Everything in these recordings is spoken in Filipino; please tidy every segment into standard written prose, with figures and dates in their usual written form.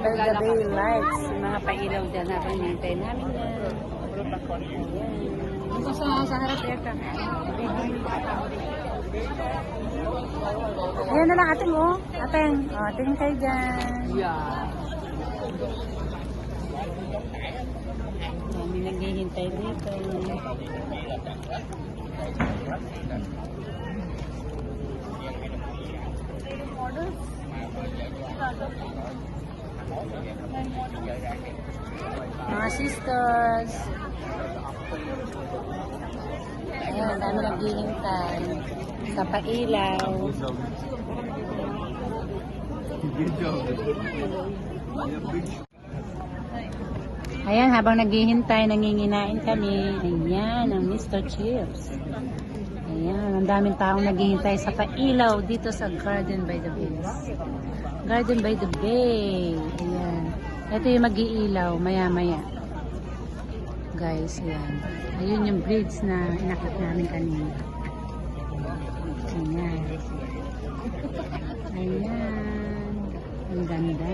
by the Bay lights. Yung mga pailaw dyan habang nintay namin na. Dito sa harap ito. Ayan na lang ating oh. Ating. Tingin kayo dyan. Yeah. Dami naghihintay dito. Mga sisters. Ayan, dami naghihintay. Sa pailaw. Ayan, habang naghihintay, nanginginain kami. Ayan, ang Mr. Chips. Ayan, ang daming taong naghihintay sa pailaw dito sa Garden by the Bay. Garden by the Bay. Ayan. Ito yung mag-iilaw, maya-maya. Guys, ayan. Ayun yung bridge na inakit namin kanina. Ayan. Ayan. Ang ganda.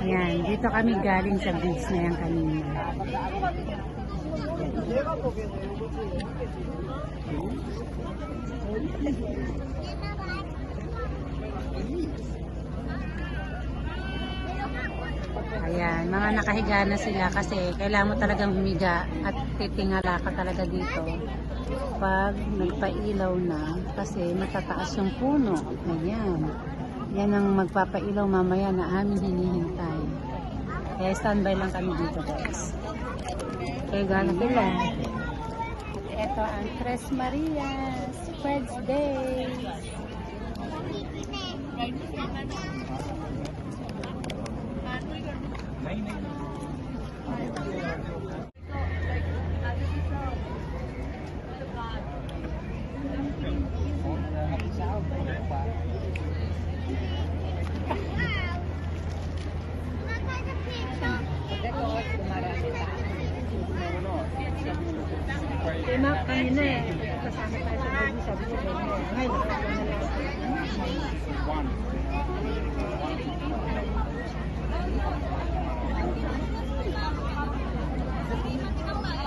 Ayan. Dito kami galing sa bridge na yan kanina. Ayan, mga nakahiga na sila kasi kailangan mo talagang humiga at titingala ka talaga dito pag nagpailaw na kasi matataas yung puno. Ayan. Yan ang magpapailaw mamaya na aming hinihintay. Kaya standby lang kami dito guys. Kaya gana sila. Ito ang Tres Marias Fred's Day. Tema kanina eh. Kasama tayo sa baby, sabi sa baby. Ngayon,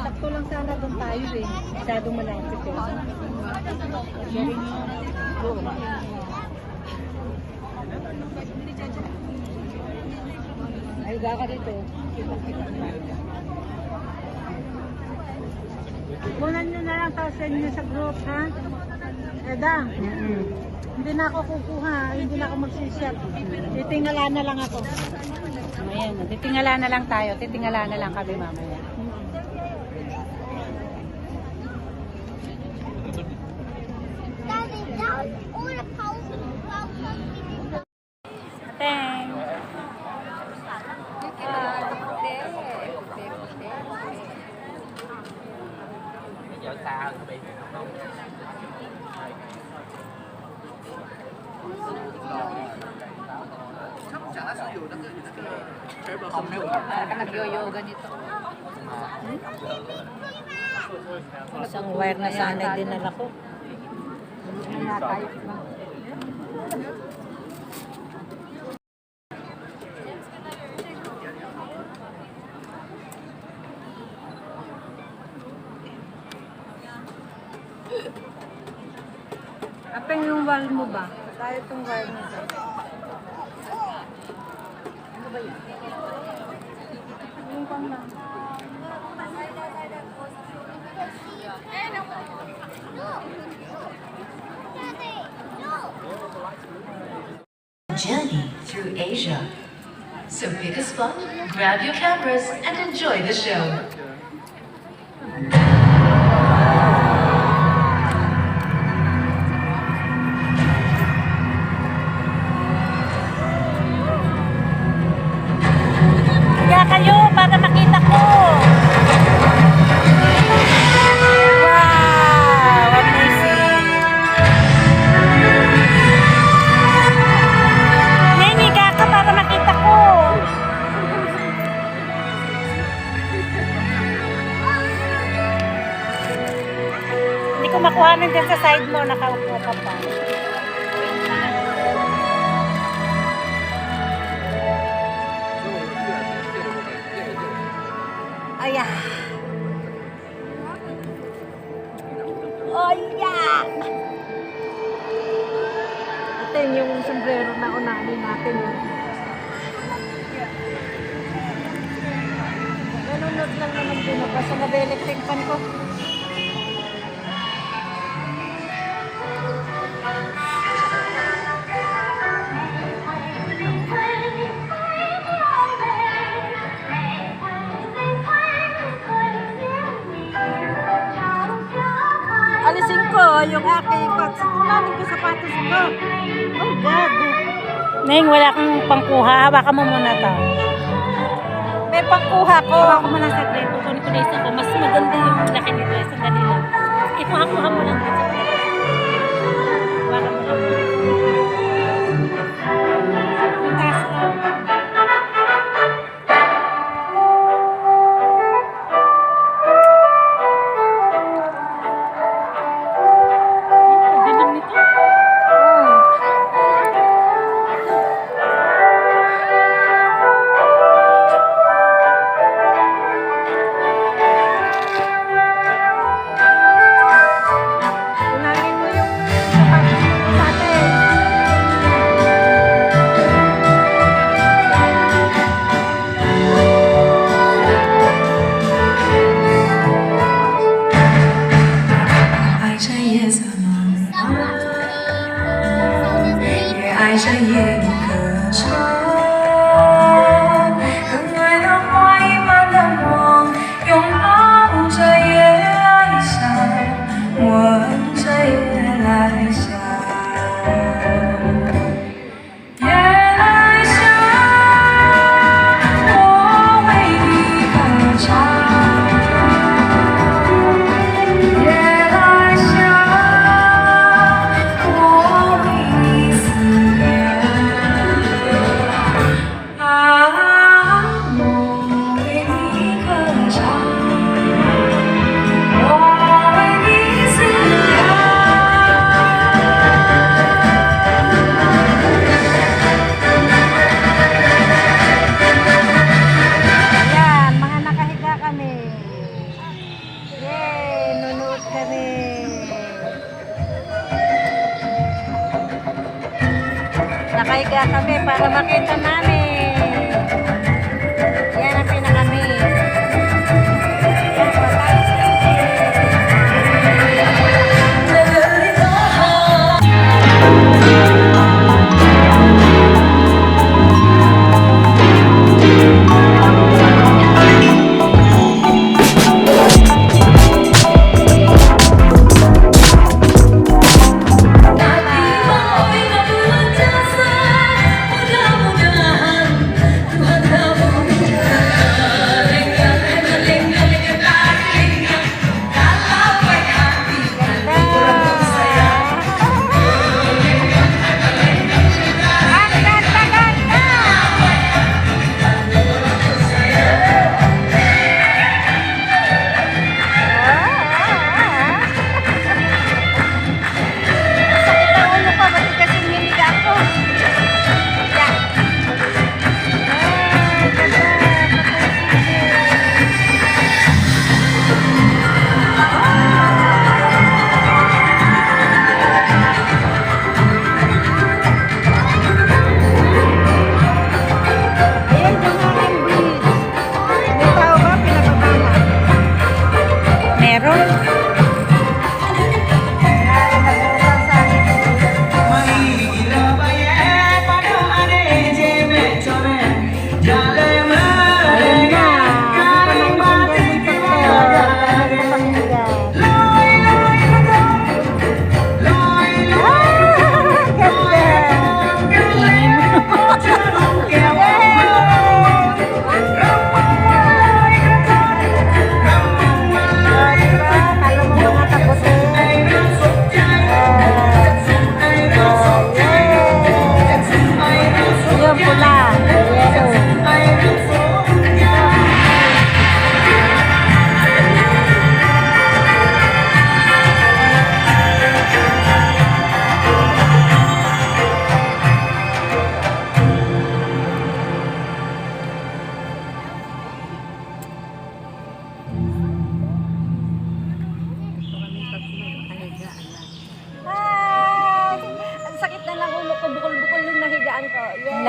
sakto lang sana doon tayo eh. Masyadong malapit eh. Ayuga ka dito. Kunan nyo na lang sa inyo sa group, ha? Edang, hindi na ako kukuha, hindi na ako magsishop. Titingala na lang ako. Ayan, titingala na lang tayo, titingala na lang kami mamaya. Ateng! Nag-yoyoga nito. Isang wire na sana dinala ko. Apeng yung wire mo ba? Tayo itong wire mo ba? Ano ba yun? Yung pang lang. Journey through Asia. So pick a spot, grab your cameras, and enjoy the show. Kaya kayo para makita ko. Wow! Amazing! Nangiga ka para makita ko. Hindi ko makuha nang dyan sa side mo. Nakaupo ka pa. Yeah. Oh, yeah! Ito yung sombrero na unahin natin. Nanonood lang naman din ako sa nag-electric fan ko. Alisin ko yung aking pagsutunanin ko sapatos ko. Oh God! Neng, wala kang pangkuha. Hawakan mo muna to. May pangkuha ko. Hawakan mo lang sa kreto. Kunin ko na isa ko. Mas maganda yung laki nito. Sandali lang. Ikuha-kuha mo lang dito. Hawakan mo lang. Yung taas lang. Dilim nito. Unahin mo yung sapatos mo sa atin. Ayan, mga nakahiga kami. Yay! Nunood kami. Nakahiga kami para makita namin. Yan ang pinakami. Yan, patay.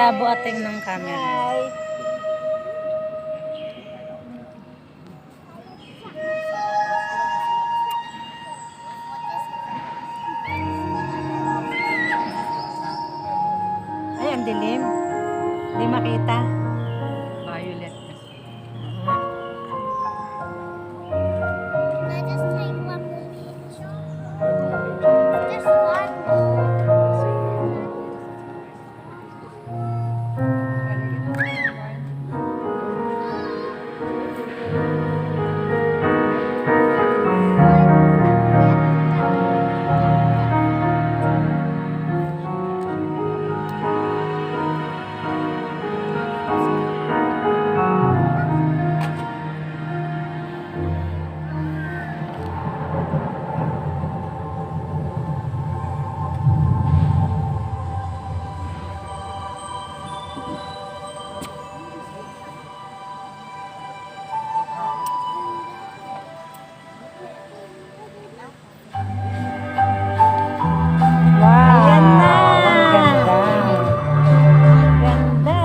Malabo ating ng camera. Hi. Ay, ang dilim. Hindi makita. Violet. Can I just take one more picture? Just one more. Wow! Ayan na! Ang ganda. Ganda.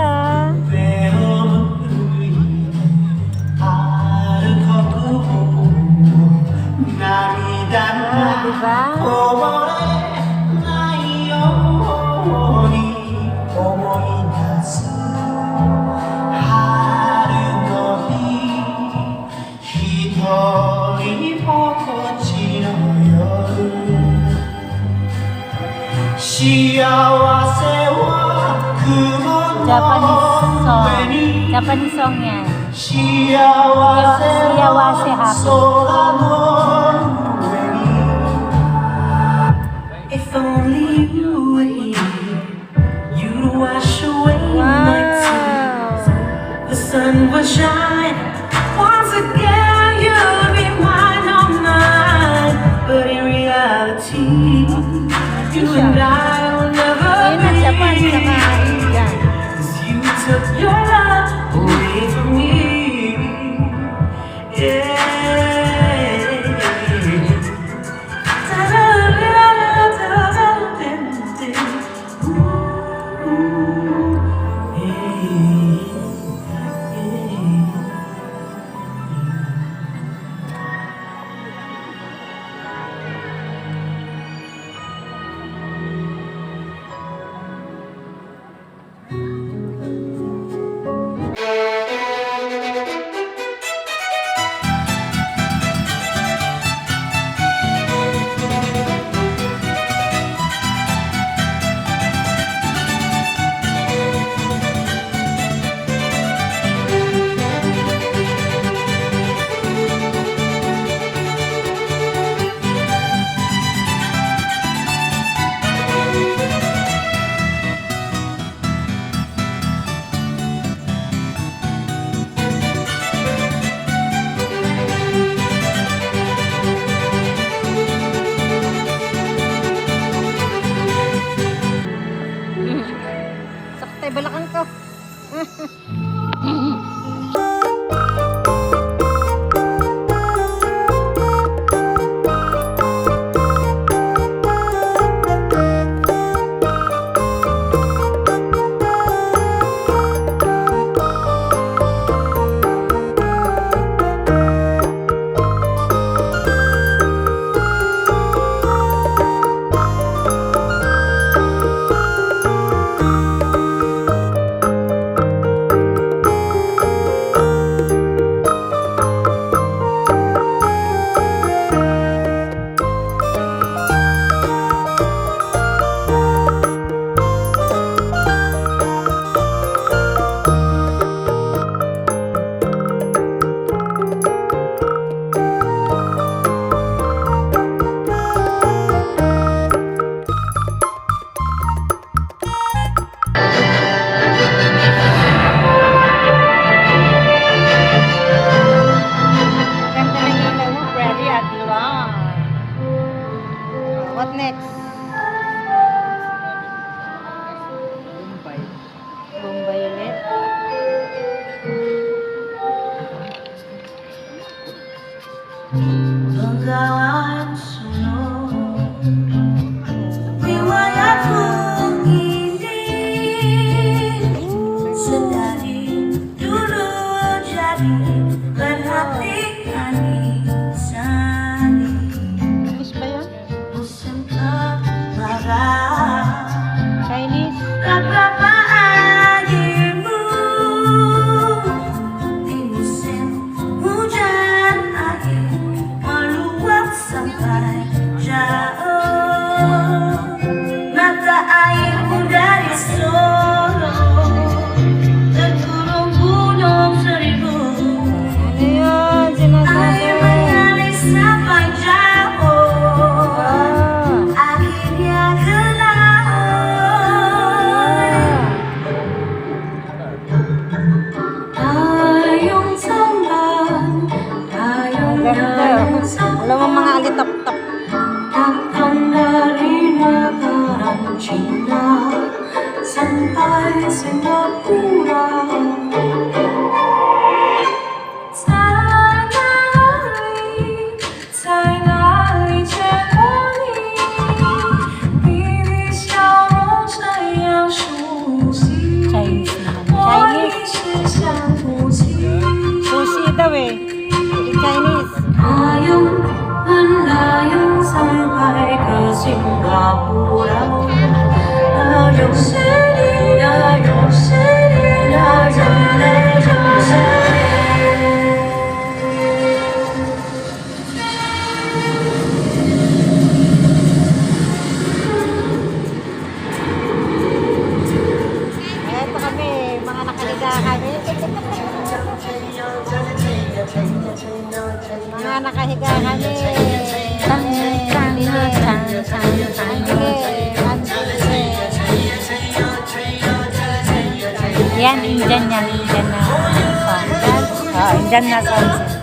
Diba? Japanese song yan. Siyawase happy. If only you were here, you'd wash away my tears. The sun would shine once again. You'd be mine, oh mine. But in reality, you and I will never Ayun na, Japan, be. saka Indian. 'Cause you took your love away from me. Yeah. Saktay balakang ko. perhatikan sani English ba yun? musim kemarau Chinese? beberapa airmu di musim hujan air meluap sampai jauh mata airmu dari Solo terturun gunung seribu Ayan, air sinasabi. mengalir sampai jauh akhirnya ke laut dayung samban dayung Ganda. Alam mo mga alitap-tap. datang dari negara Cina sampai Singapura在哪里见过你？你的笑容这样熟悉， Chinese naman. 我一直想不起。 Sushi daw eh. Hindi Chinese. Melayung sampai ke Singapura. Dayung sini, dayung sini, dayung sini. Eto kami, mga nakahiga kami. Mga nakahiga kami. Yan, Indian yan. Indian na song. Indian na song.